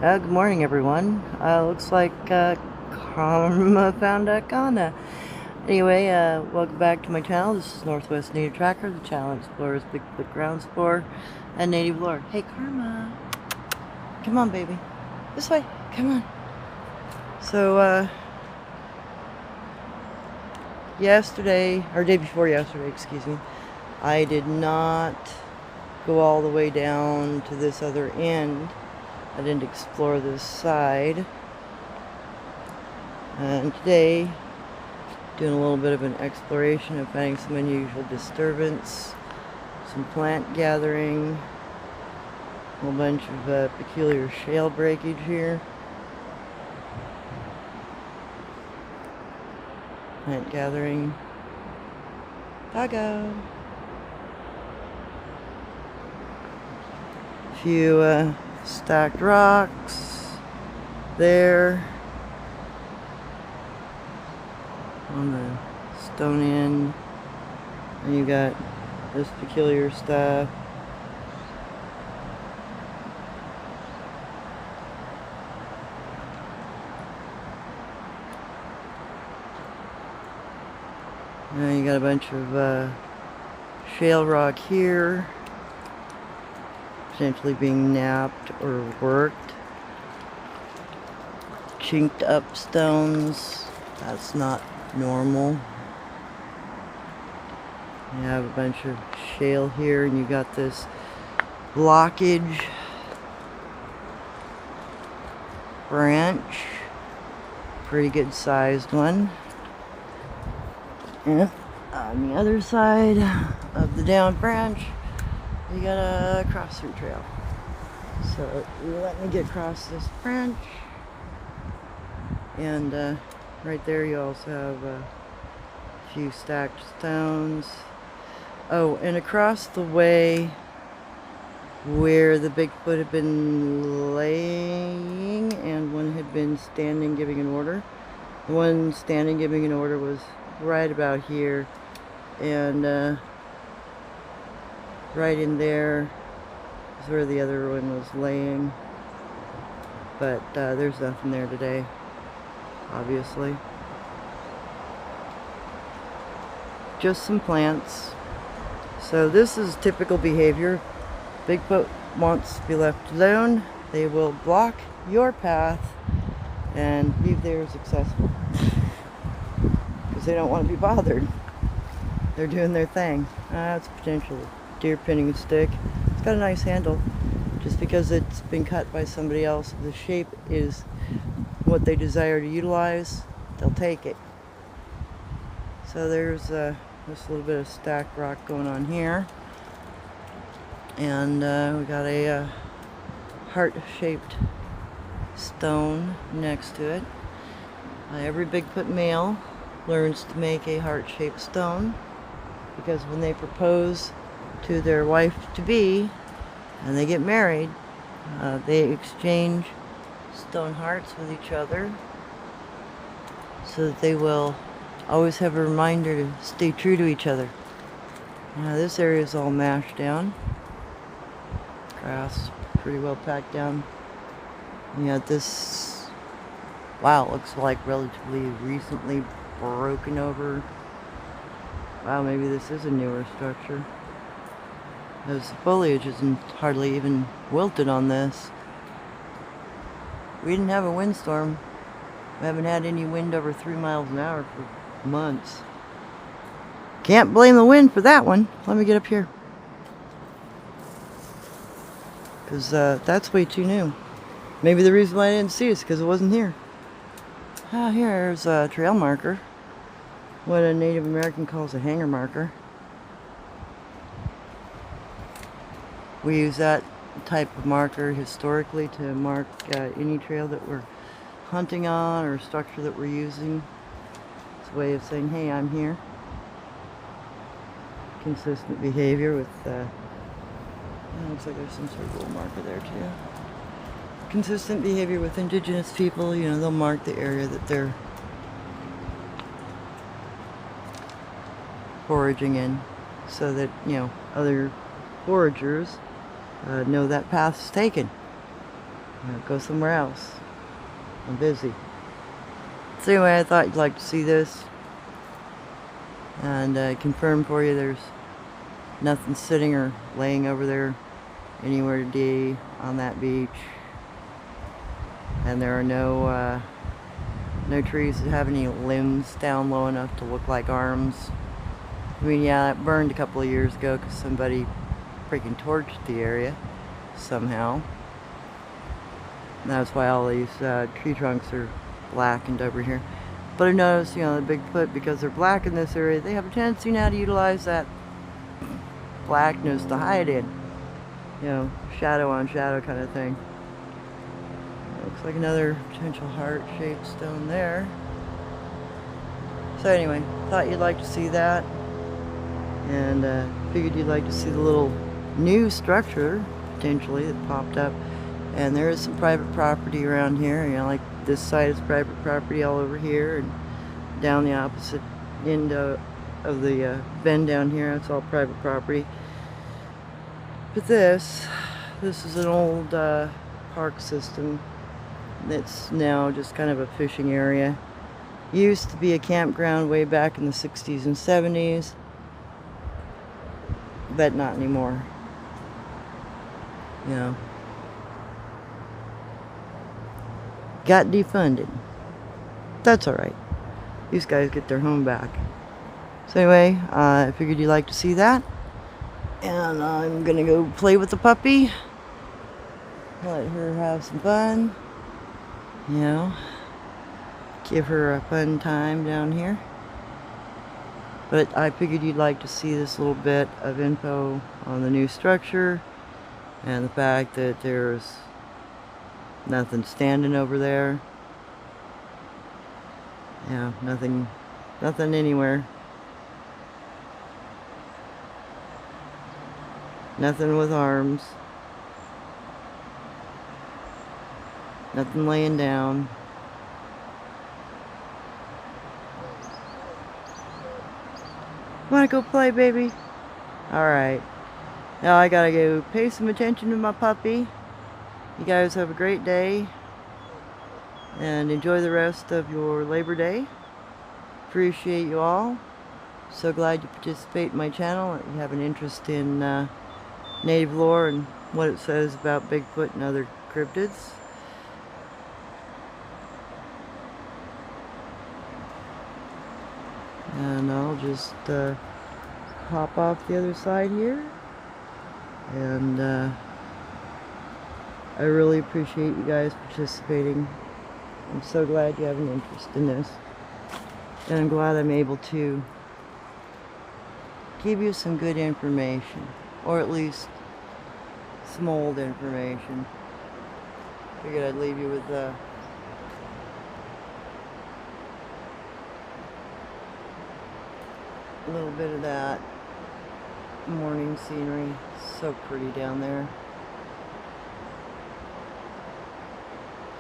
Good morning, everyone. Looks like Karma found a Kana. Anyway, welcome back to my channel. This is Northwest Native Tracker. The channel explores Bigfoot ground spore and native lore. Hey, Karma. Come on, baby. This way. Come on. So, yesterday, or day before yesterday, excuse me, I did not go all the way down to this other end. I didn't explore this side. And today, doing a little bit of an exploration of finding some unusual disturbance, some plant gathering, a whole bunch of peculiar shale breakage here. Plant gathering. Doggo. A few stacked rocks there on the stone end, and you got this peculiar stuff. And you got a bunch of shale rock here, potentially being napped or worked. Chinked up stones, that's not normal. You have a bunch of shale here, and you got this blockage branch, pretty good sized one. And on the other side of the down branch, you got a cross-through trail. So let me get across this branch, and right there you also have a few stacked stones. Oh, and across the way where the Bigfoot had been laying and one had been standing giving an order. The one standing giving an order was right about here, and right in there is where the other one was laying, but there's nothing there today, obviously. Just some plants. So this is typical behavior. Bigfoot wants to be left alone. They will block your path and leave theirs accessible because they don't want to be bothered. They're doing their thing. It's a potential deer pinning stick. It's got a nice handle. Just because it's been cut by somebody else, the shape is what they desire to utilize, they'll take it. So there's just a little bit of stacked rock going on here, and we got a heart-shaped stone next to it. Every Bigfoot male learns to make a heart-shaped stone, because when they propose to their wife-to-be and they get married, they exchange stone hearts with each other so that they will always have a reminder to stay true to each other. Now this area is all mashed down. Grass pretty well packed down. You got this, wow, it looks like relatively recently broken over. Wow, maybe this is a newer structure. The foliage isn't hardly even wilted on this. We didn't have a windstorm. We haven't had any wind over 3 miles an hour for months. Can't blame the wind for that one. Let me get up here, because that's way too new. Maybe the reason why I didn't see it is because it wasn't here. Here's a trail marker, what a Native American calls a hanger marker. We use that type of marker historically to mark any trail that we're hunting on or structure that we're using. It's a way of saying, hey, I'm here. Consistent behavior with, looks like there's some sort of little marker there too. Consistent behavior with indigenous people, you know, they'll mark the area that they're foraging in, so that, you know, other foragers know that path's taken. go somewhere else. I'm busy. So anyway, I thought you'd like to see this. And confirm for you there's nothing sitting or laying over there anywhere today on that beach. And there are no trees that have any limbs down low enough to look like arms. I mean, yeah, it burned a couple of years ago because somebody freaking torched the area somehow. And that's why all these tree trunks are blackened over here. But I noticed, the Bigfoot, because they're black in this area, they have a tendency now to utilize that blackness to hide in. Shadow on shadow kind of thing. Looks like another potential heart-shaped stone there. So anyway, thought you'd like to see that. And figured you'd like to see the little new structure, potentially, that popped up. And there is some private property around here. Like this side is private property all over here. And down the opposite end of the bend down here, it's all private property. But this is an old park system. It's now just kind of a fishing area. Used to be a campground way back in the 60s and 70s. But not anymore. Got defunded. That's alright. These guys get their home back. So anyway, I figured you'd like to see that. And I'm gonna go play with the puppy. Let her have some fun. Give her a fun time down here. But I figured you'd like to see this little bit of info on the new structure and the fact that there's nothing standing over there. Nothing anywhere. Nothing with arms. Nothing laying down. Wanna go play, baby? Alright. Now I gotta go pay some attention to my puppy. You guys have a great day. And enjoy the rest of your Labor Day. Appreciate you all. So glad you participate in my channel. That you have an interest in native lore and what it says about Bigfoot and other cryptids. And I'll just hop off the other side here. And I really appreciate you guys participating. I'm so glad you have an interest in this. And I'm glad I'm able to give you some good information. Or at least some old information. Figured I'd leave you with a little bit of that morning scenery. So pretty down there.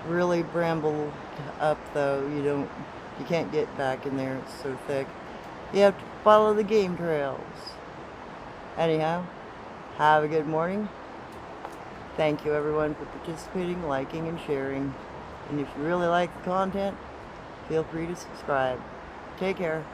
Really bramble up though. You can't get back in there. It's so thick. You have to follow the game trails. Anyhow, have a good morning. Thank you everyone for participating, liking, and sharing. And if you really like the content, feel free to subscribe. Take care.